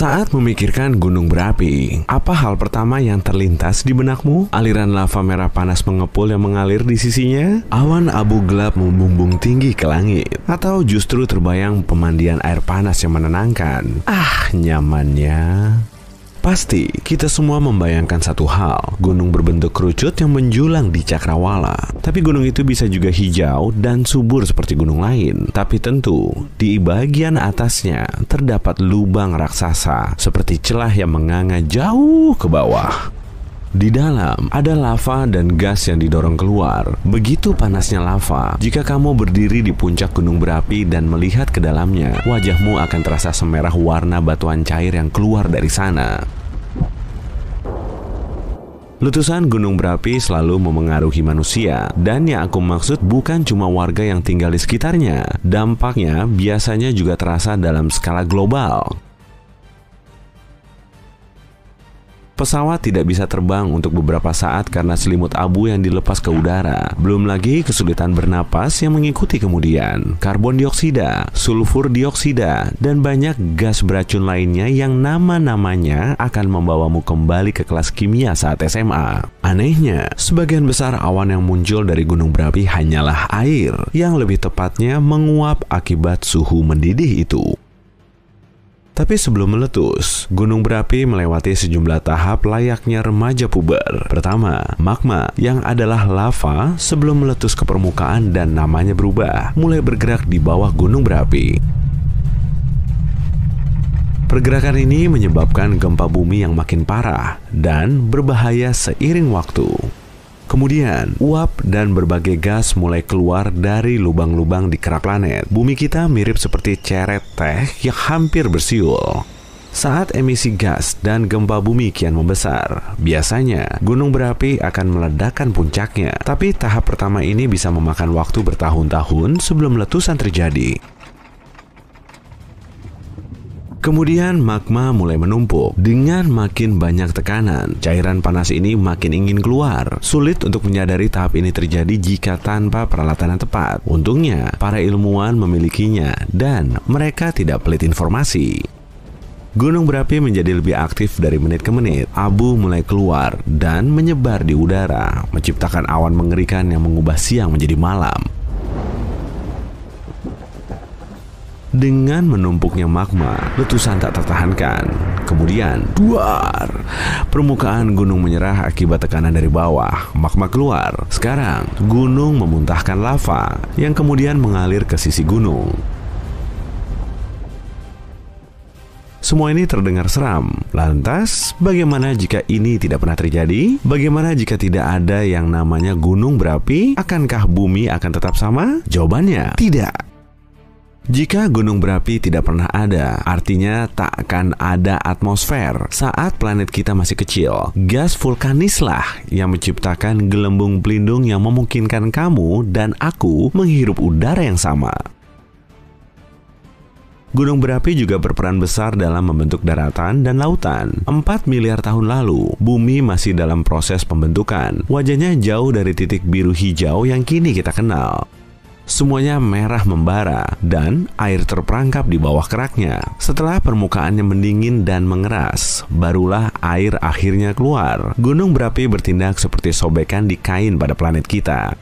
Saat memikirkan gunung berapi, apa hal pertama yang terlintas di benakmu? Aliran lava merah panas mengepul yang mengalir di sisinya? Awan abu gelap membumbung tinggi ke langit? Atau justru terbayang pemandian air panas yang menenangkan? Nyamannya. Pasti, kita semua membayangkan satu hal, gunung berbentuk kerucut yang menjulang di cakrawala. Tapi gunung itu bisa juga hijau dan subur seperti gunung lain. Tapi tentu, di bagian atasnya terdapat lubang raksasa, seperti celah yang menganga jauh ke bawah. Di dalam ada lava dan gas yang didorong keluar. Begitu panasnya lava, jika kamu berdiri di puncak gunung berapi dan melihat ke dalamnya, wajahmu akan terasa semerah warna batuan cair yang keluar dari sana. Letusan gunung berapi selalu memengaruhi manusia, dan yang aku maksud bukan cuma warga yang tinggal di sekitarnya. Dampaknya biasanya juga terasa dalam skala global. Pesawat tidak bisa terbang untuk beberapa saat karena selimut abu yang dilepas ke udara. Belum lagi kesulitan bernapas yang mengikuti kemudian. Karbon dioksida, sulfur dioksida, dan banyak gas beracun lainnya yang nama-namanya akan membawamu kembali ke kelas kimia saat SMA. Anehnya, sebagian besar awan yang muncul dari gunung berapi hanyalah air, yang lebih tepatnya menguap akibat suhu mendidih itu. Tapi sebelum meletus, gunung berapi melewati sejumlah tahap layaknya remaja puber. Pertama, magma yang adalah lava sebelum meletus ke permukaan dan namanya berubah, mulai bergerak di bawah gunung berapi. Pergerakan ini menyebabkan gempa bumi yang makin parah dan berbahaya seiring waktu. Kemudian, uap dan berbagai gas mulai keluar dari lubang-lubang di kerak planet. Bumi kita mirip seperti ceret teh yang hampir bersiul. Saat emisi gas dan gempa bumi kian membesar, biasanya gunung berapi akan meledakkan puncaknya. Tapi tahap pertama ini bisa memakan waktu bertahun-tahun sebelum letusan terjadi. Kemudian magma mulai menumpuk. Dengan makin banyak tekanan, cairan panas ini makin ingin keluar. Sulit untuk menyadari tahap ini terjadi jika tanpa peralatan yang tepat. Untungnya, para ilmuwan memilikinya dan mereka tidak pelit informasi. Gunung berapi menjadi lebih aktif dari menit ke menit. Abu mulai keluar dan menyebar di udara, menciptakan awan mengerikan yang mengubah siang menjadi malam. Dengan menumpuknya magma, letusan tak tertahankan. Kemudian, duar! Permukaan gunung menyerah akibat tekanan dari bawah. Magma keluar. Sekarang, gunung memuntahkan lava yang kemudian mengalir ke sisi gunung. Semua ini terdengar seram. Lantas, bagaimana jika ini tidak pernah terjadi? Bagaimana jika tidak ada yang namanya gunung berapi? Akankah bumi akan tetap sama? Jawabannya, tidak. Jika gunung berapi tidak pernah ada, artinya tak akan ada atmosfer. Saat planet kita masih kecil, gas vulkanislah yang menciptakan gelembung pelindung yang memungkinkan kamu dan aku menghirup udara yang sama. Gunung berapi juga berperan besar dalam membentuk daratan dan lautan. 4 miliar tahun lalu, bumi masih dalam proses pembentukan. Wajahnya jauh dari titik biru hijau yang kini kita kenal. Semuanya merah membara dan air terperangkap di bawah keraknya. Setelah permukaannya mendingin dan mengeras, barulah air akhirnya keluar. Gunung berapi bertindak seperti sobekan di kain pada planet kita.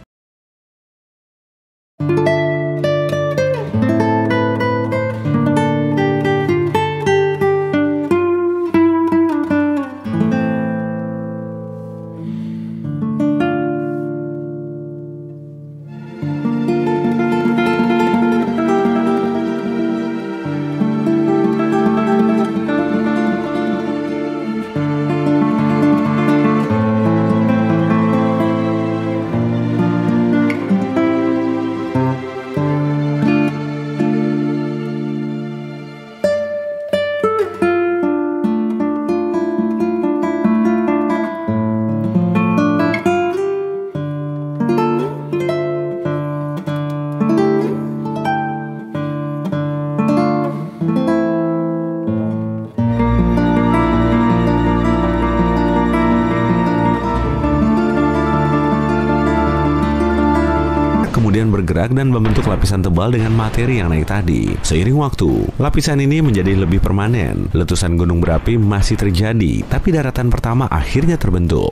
kemudian bergerak dan membentuk lapisan tebal dengan materi yang naik tadi. Seiring waktu, lapisan ini menjadi lebih permanen. Letusan gunung berapi masih terjadi, tapi daratan pertama akhirnya terbentuk.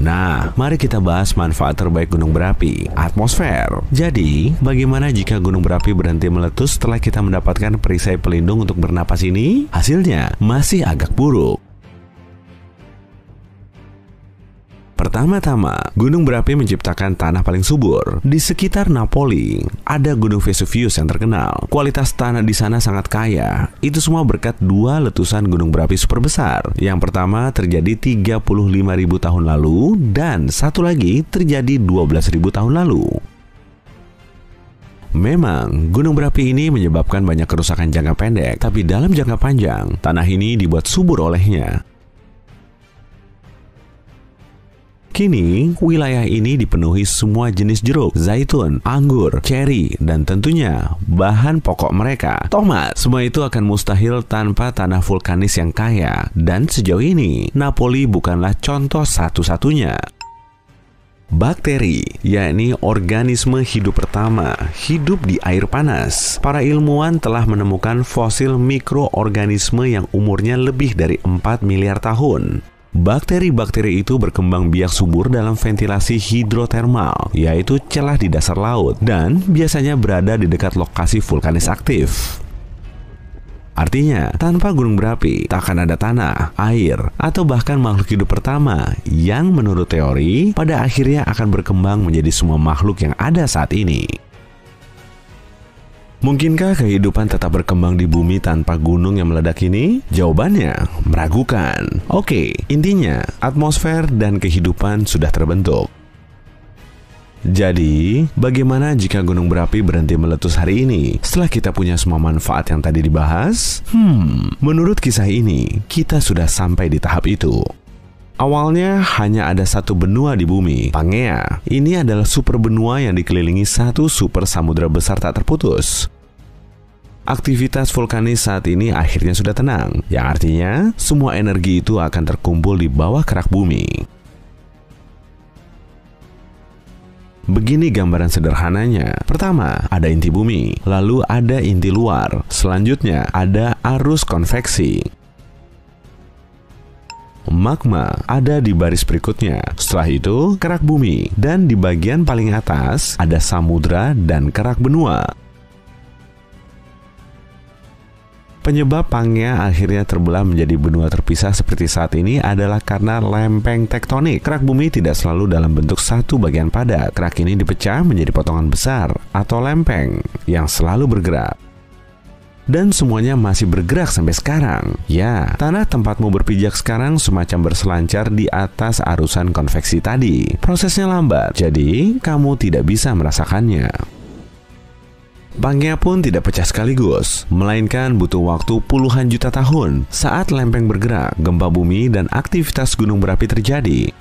Nah, mari kita bahas manfaat terbaik gunung berapi, atmosfer. Jadi, bagaimana jika gunung berapi berhenti meletus setelah kita mendapatkan perisai pelindung untuk bernapas ini? Hasilnya masih agak buruk. Pertama-tama, gunung berapi menciptakan tanah paling subur. Di sekitar Napoli, ada gunung Vesuvius yang terkenal. Kualitas tanah di sana sangat kaya. Itu semua berkat dua letusan gunung berapi super besar. Yang pertama terjadi 35.000 tahun lalu, dan satu lagi terjadi 12.000 tahun lalu. Memang, gunung berapi ini menyebabkan banyak kerusakan jangka pendek, tapi dalam jangka panjang, tanah ini dibuat subur olehnya. Kini, wilayah ini dipenuhi semua jenis jeruk, zaitun, anggur, ceri, dan tentunya bahan pokok mereka, tomat. Semua itu akan mustahil tanpa tanah vulkanis yang kaya. Dan sejauh ini, Napoli bukanlah contoh satu-satunya. Bakteri, yakni organisme hidup pertama, hidup di air panas. Para ilmuwan telah menemukan fosil mikroorganisme yang umurnya lebih dari 4 miliar tahun. Bakteri-bakteri itu berkembang biak subur dalam ventilasi hidrotermal, yaitu celah di dasar laut, dan biasanya berada di dekat lokasi vulkanis aktif. Artinya, tanpa gunung berapi, tak akan ada tanah, air, atau bahkan makhluk hidup pertama yang menurut teori pada akhirnya akan berkembang menjadi semua makhluk yang ada saat ini. Mungkinkah kehidupan tetap berkembang di bumi tanpa gunung yang meledak ini? Jawabannya meragukan. Oke, intinya atmosfer dan kehidupan sudah terbentuk. Jadi, bagaimana jika gunung berapi berhenti meletus hari ini setelah kita punya semua manfaat yang tadi dibahas? Menurut kisah ini, kita sudah sampai di tahap itu. Awalnya hanya ada satu benua di bumi, Pangea. Ini adalah super benua yang dikelilingi satu super samudra besar tak terputus. Aktivitas vulkanis saat ini akhirnya sudah tenang, yang artinya semua energi itu akan terkumpul di bawah kerak bumi. Begini gambaran sederhananya. Pertama, ada inti bumi, lalu ada inti luar, selanjutnya ada arus konveksi. Magma ada di baris berikutnya. Setelah itu, kerak bumi. Dan di bagian paling atas, ada samudra dan kerak benua. Penyebab Pangea akhirnya terbelah menjadi benua terpisah seperti saat ini adalah karena lempeng tektonik. Kerak bumi tidak selalu dalam bentuk satu bagian padat. Kerak ini dipecah menjadi potongan besar atau lempeng yang selalu bergerak. Dan semuanya masih bergerak sampai sekarang. Ya, tanah tempatmu berpijak sekarang semacam berselancar di atas arusan konveksi tadi. Prosesnya lambat, jadi kamu tidak bisa merasakannya. Pangea pun tidak pecah sekaligus, melainkan butuh waktu puluhan juta tahun. Saat lempeng bergerak, gempa bumi dan aktivitas gunung berapi terjadi.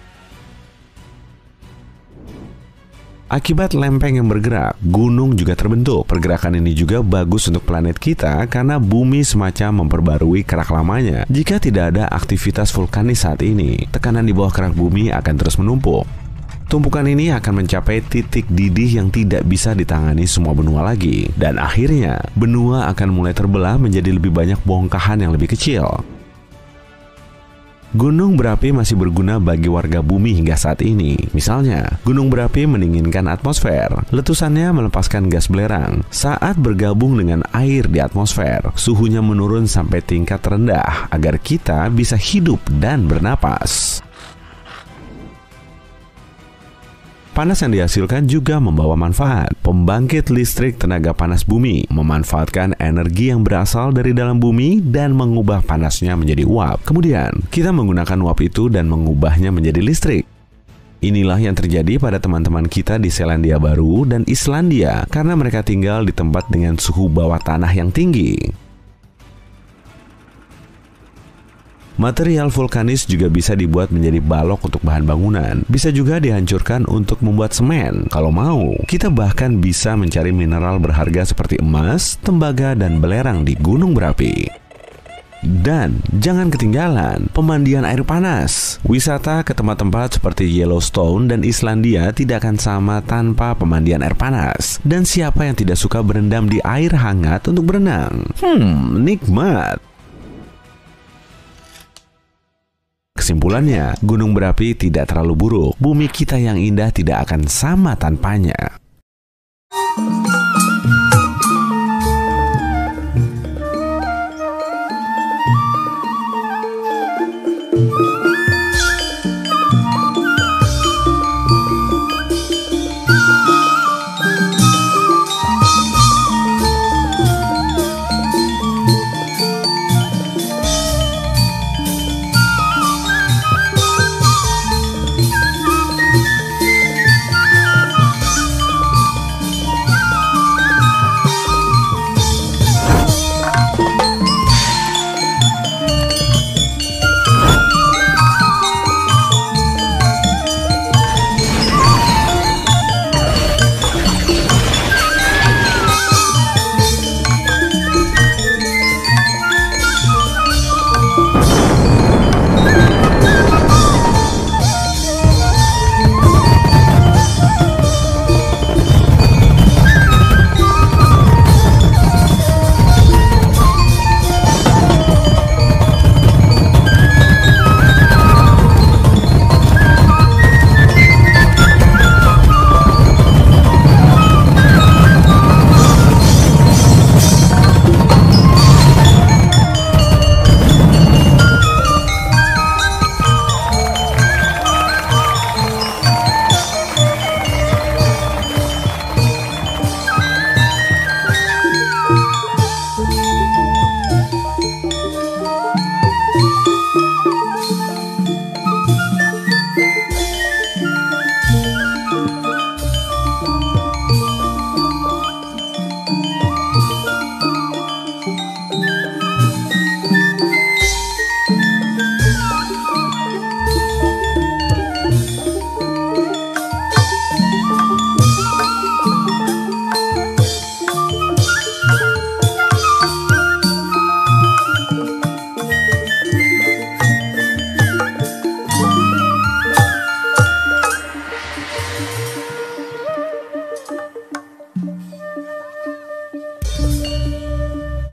Akibat lempeng yang bergerak, gunung juga terbentuk. Pergerakan ini juga bagus untuk planet kita karena bumi semacam memperbarui kerak lamanya. Jika tidak ada aktivitas vulkanis saat ini, tekanan di bawah kerak bumi akan terus menumpuk. Tumpukan ini akan mencapai titik didih yang tidak bisa ditangani semua benua lagi. Dan akhirnya, benua akan mulai terbelah menjadi lebih banyak bongkahan yang lebih kecil. Gunung berapi masih berguna bagi warga bumi hingga saat ini. Misalnya, gunung berapi mendinginkan atmosfer. Letusannya melepaskan gas belerang. Saat bergabung dengan air di atmosfer, suhunya menurun sampai tingkat rendah agar kita bisa hidup dan bernapas. Panas yang dihasilkan juga membawa manfaat. Pembangkit listrik tenaga panas bumi memanfaatkan energi yang berasal dari dalam bumi dan mengubah panasnya menjadi uap. Kemudian, kita menggunakan uap itu dan mengubahnya menjadi listrik. Inilah yang terjadi pada teman-teman kita di Selandia Baru dan Islandia karena mereka tinggal di tempat dengan suhu bawah tanah yang tinggi. Material vulkanis juga bisa dibuat menjadi balok untuk bahan bangunan. Bisa juga dihancurkan untuk membuat semen. Kalau mau, kita bahkan bisa mencari mineral berharga seperti emas, tembaga, dan belerang di gunung berapi. Dan jangan ketinggalan pemandian air panas. Wisata ke tempat-tempat seperti Yellowstone dan Islandia tidak akan sama tanpa pemandian air panas. Dan siapa yang tidak suka berendam di air hangat untuk berenang? Nikmat. Kesimpulannya, gunung berapi tidak terlalu buruk. Bumi kita yang indah tidak akan sama tanpanya.